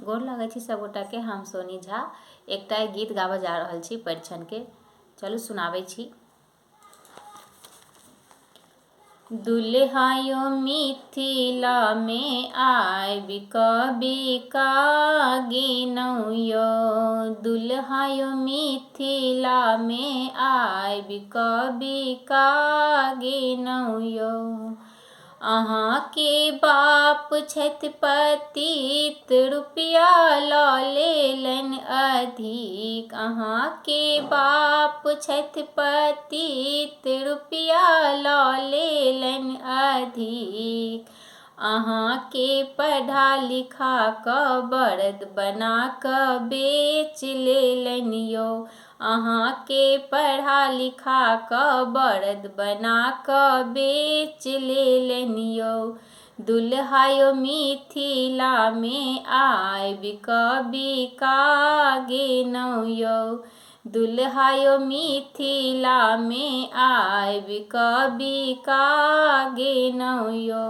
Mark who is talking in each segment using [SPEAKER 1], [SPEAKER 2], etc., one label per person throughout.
[SPEAKER 1] गोर लागै छी सब गोटा के। हम सोनी झा एकटा गीत गाबऽ जा रहल छी परिछन के। चलू सुनाबै छी। दुल्हा यो मिथिला में आबि कऽ बिका गेनौ यो। दुल्हा यो मिथिला में आबि कऽ बिका गेनौ यो। अहाँ के बाप छथि पतित, रुपया लऽ लेलनि अधिक। अहाँ के बाप छथि पतित, रुपया लऽ लेलनि अधिक। अहाँ के पढ़ा लिखा कऽ बरद बना कऽ बेच लेलनि यो। अहाँ के पढ़ा लिखा कऽ बरद बना कऽ बेच लेलनि यो। दुल्हा यो मिथिला में आबि कऽ बिका गेनौ यो। दुल्हा यो मिथिला में आबि कऽ बिका गेनौ यो।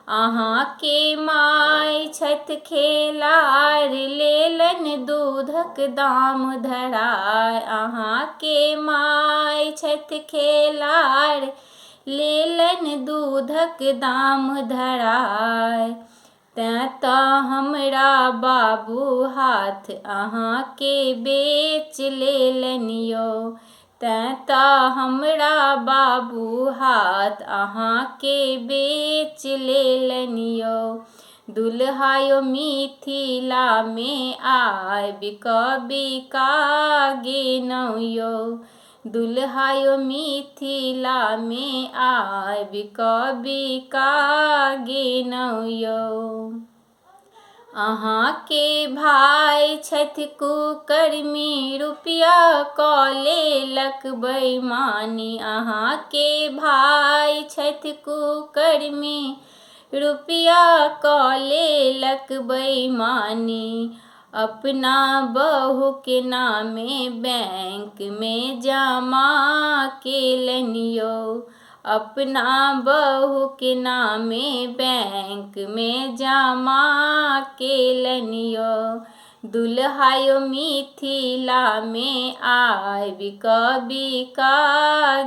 [SPEAKER 1] अहाँ के माय छथि खेलार, लेलनि दूधक दाम धराय। अहाँ के माय छथि खेलार, लेलनि दूधक दाम धराय। तेँ तऽ हमरा बाबू हाथ अहाँ के बेच लेलनि यो। तेँ तऽ हमरा बाबू हाथ अहाँ के बेच लेलनि यो। दुल्हा यो मिथिला में आबि कऽ बिका गेनौ यो। दुल्हा यो मिथिला में आबि कऽ बिका गेनौ यो। अहाँ के भाय छथि कुकर्मी, रुपया कऽ लेलक बेईमानी। अहाँ के भाय छथि कुकर्मी, रुपया कऽ लेलक बेईमानी। अपना बहू के नामे बैंक में जमा केलनि यो। अपना बहू के नामे बैंक में जमा केलनि यो। दुल्हा यो मिथिला में आबि कऽ बिका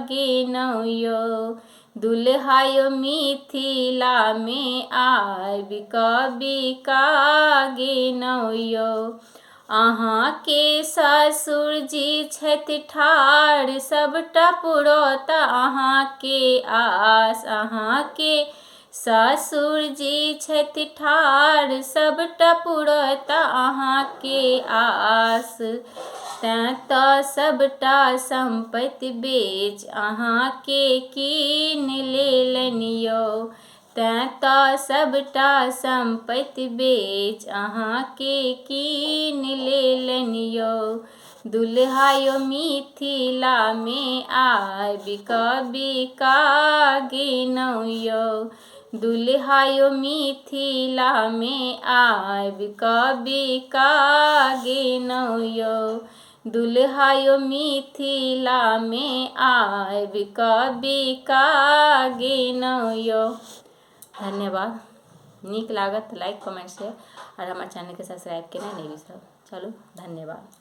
[SPEAKER 1] गेनौ यो। दुल्हा यो मिथिला में आबि कऽ बिका गेनौ यो। अहाँ के ससुर जी छथि ठाढ़, सबटा पुरौत अहाँ के आस। अहाँ के ससुर जी छथि ठाढ़, सबटा पुरौत अहाँ के आस। तेँ तऽ सबटा संपत्ति बेच अहाँ के कीन लेलनि यो। तेँ तऽ सबटा संपत्ति बेच अहाँ के कीन लेलनि यो। दुल्हा यो मिथिला में आबि कऽ बिका गेनौ यो। दुल्हा यो मिथिला में आबि कऽ बिका गेनौ यो। दुल्हा यो मिथिला में आबि कऽ बिका गेनौ यो। धन्यवाद। नीक लागत लाइक कमेंट शेयर और हमारे चैनल के सब्सक्राइब केनाइ नहि बिसरब। चलू धन्यवाद।